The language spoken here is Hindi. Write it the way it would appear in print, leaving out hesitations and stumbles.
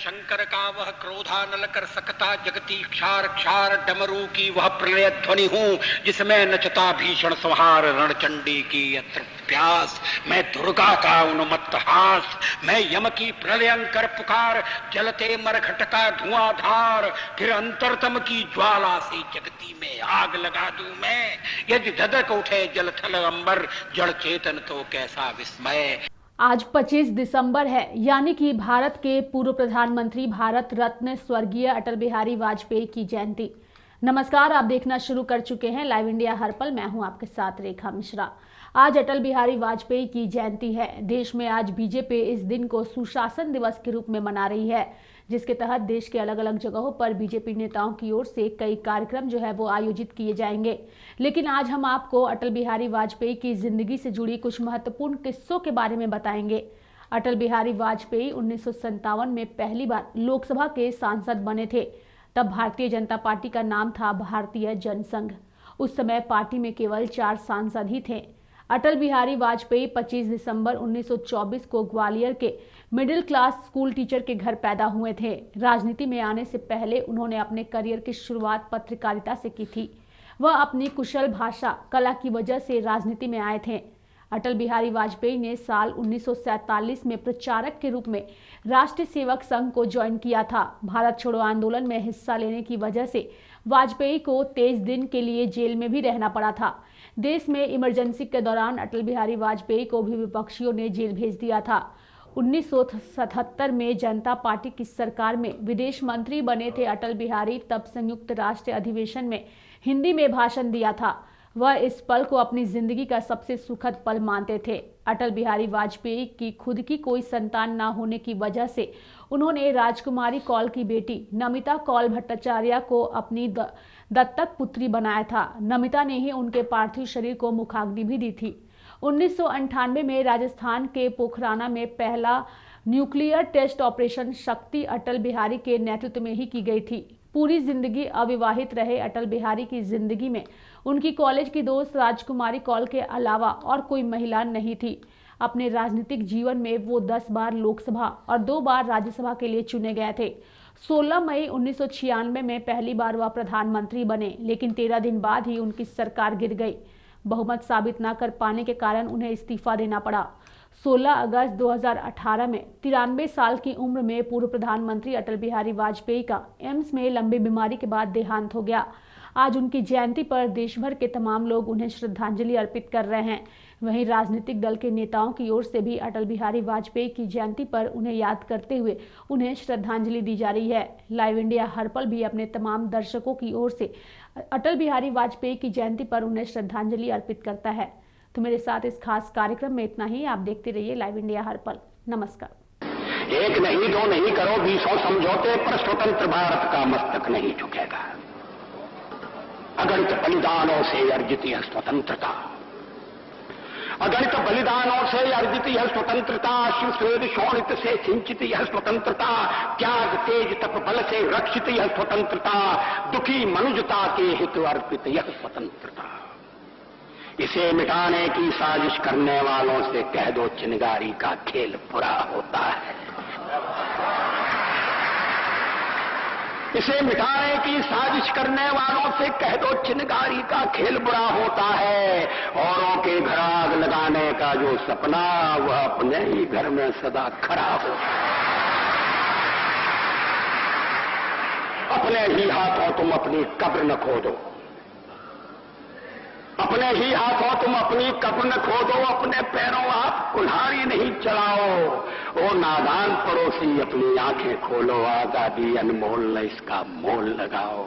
शंकर का वह क्रोधानल कर सकता जगती क्षार क्षार डमरू की वह प्रलय ध्वनि हूँ जिसमें नचता भीषण संहार रणचंडी की यत्र प्यास। मैं दुर्गा का उन्मत्त हास, मैं यम की प्रलयंकर पुकार, जलते मरघट का धुआंधार, फिर अंतरतम की ज्वाला से जगती में आग लगा दूं मैं। यदि धधक उठे जल थल अंबर, जड़ चेतन तो कैसा विस्मय। आज 25 दिसंबर है, यानी कि भारत के पूर्व प्रधानमंत्री भारत रत्न स्वर्गीय अटल बिहारी वाजपेयी की जयंती। नमस्कार, आप देखना शुरू कर चुके हैं लाइव इंडिया हर पल। मैं हूं आपके साथ रेखा मिश्रा। आज अटल बिहारी वाजपेयी की जयंती है। देश में आज बीजेपी इस दिन को सुशासन दिवस के रूप में मना रही है, जिसके तहत देश के अलग अलग जगहों पर बीजेपी नेताओं की ओर से कई कार्यक्रम जो है वो आयोजित किए जाएंगे। लेकिन आज हम आपको अटल बिहारी वाजपेयी की जिंदगी से जुड़ी कुछ महत्वपूर्ण किस्सों के बारे में बताएंगे। अटल बिहारी वाजपेयी 1957 में पहली बार लोकसभा के सांसद बने थे। तब भारतीय जनता पार्टी का नाम था भारतीय जनसंघ। उस समय पार्टी में केवल 4 सांसद ही थे। अटल बिहारी वाजपेयी 25 दिसंबर 1924 को ग्वालियर के मिडिल क्लास स्कूल टीचर के घर पैदा हुए थे। राजनीति में आने से पहले उन्होंने अपने करियर की शुरुआत पत्रकारिता से की थी। वह अपनी कुशल भाषा कला की वजह से राजनीति में आए थे। अटल बिहारी वाजपेयी ने साल 1947 में प्रचारक के रूप में राष्ट्रीय सेवक संघ को ज्वाइन किया था। भारत छोड़ो आंदोलन में हिस्सा लेने की वजह से वाजपेयी को 23 दिन के लिए जेल में भी रहना पड़ा था। देश में इमरजेंसी के दौरान अटल बिहारी वाजपेयी को भी विपक्षियों ने जेल भेज दिया था। 1977 में जनता पार्टी की सरकार में विदेश मंत्री बने थे अटल बिहारी। तब संयुक्त राष्ट्र अधिवेशन में हिंदी में भाषण दिया था। वह इस पल को अपनी जिंदगी का सबसे सुखद पल मानते थे। अटल बिहारी वाजपेयी की खुद की कोई संतान ना होने की वजह से उन्होंने राजकुमारी कौल की बेटी नमिता कौल भट्टाचार्य को अपनी दत्तक पुत्री बनाया था। नमिता ने ही उनके पार्थिव शरीर को मुखाग्नि भी दी थी। 1998 में राजस्थान के पोखराना में पहला न्यूक्लियर टेस्ट ऑपरेशन शक्ति अटल बिहारी के नेतृत्व में ही की गई थी। पूरी जिंदगी अविवाहित रहे अटल बिहारी की जिंदगी में उनकी कॉलेज की दोस्त राजकुमारी कौल के अलावा और कोई महिला नहीं थी। अपने राजनीतिक जीवन में वो 10 बार लोकसभा और 2 बार राज्यसभा के लिए चुने गए थे। 16 मई 1996 में पहली बार वह प्रधानमंत्री बने, लेकिन 13 दिन बाद ही उनकी सरकार गिर गई। बहुमत साबित न कर पाने के कारण उन्हें इस्तीफा देना पड़ा। 16 अगस्त 2018 में 93 साल की उम्र में पूर्व प्रधानमंत्री अटल बिहारी वाजपेयी का एम्स में लंबी बीमारी के बाद देहांत हो गया। आज उनकी जयंती पर देश भर के तमाम लोग उन्हें श्रद्धांजलि अर्पित कर रहे हैं। वहीं राजनीतिक दल के नेताओं की ओर से भी अटल बिहारी वाजपेयी की जयंती पर उन्हें याद करते हुए उन्हें श्रद्धांजलि दी जा रही है। लाइव इंडिया हर पल भी अपने तमाम दर्शकों की ओर से अटल बिहारी वाजपेयी की जयंती पर उन्हें श्रद्धांजलि अर्पित करता है। तो मेरे साथ इस खास कार्यक्रम में इतना ही। आप देखते रहिए लाइव इंडिया हर पल। नमस्कार। एक नहीं, दो नहीं, करो 20 समझौते, पर स्वतंत्र भारत का मस्तक नहीं झुकेगा। अगणित बलिदानों से अर्जित यह स्वतंत्रता, अगणित बलिदानों से अर्जित यह स्वतंत्रता, शिवस्वेद शोणित से सिंचित यह स्वतंत्रता, त्याग तेज तप बल से रक्षित यह स्वतंत्रता, दुखी मनुजता के हित अर्पित यह स्वतंत्रता। इसे मिटाने की साजिश करने वालों से कह दो चिनगारी का खेल बुरा होता है। इसे मिटाने की साजिश करने वालों से कह दो चिनगारी का खेल बुरा होता है। औरों के घर आग लगाने का जो सपना, वह अपने ही घर में सदा खड़ा हो। अपने ही हाथों तुम अपनी कब्र न खोदो, अपने ही हाथों तुम अपनी कब्र न खोदो, अपने पैरों आप कुल्हाड़ी नहीं चलाओ। ओ नादान पड़ोसी, अपनी आंखें खोलो, आजादी अनमोल न इसका मोल लगाओ।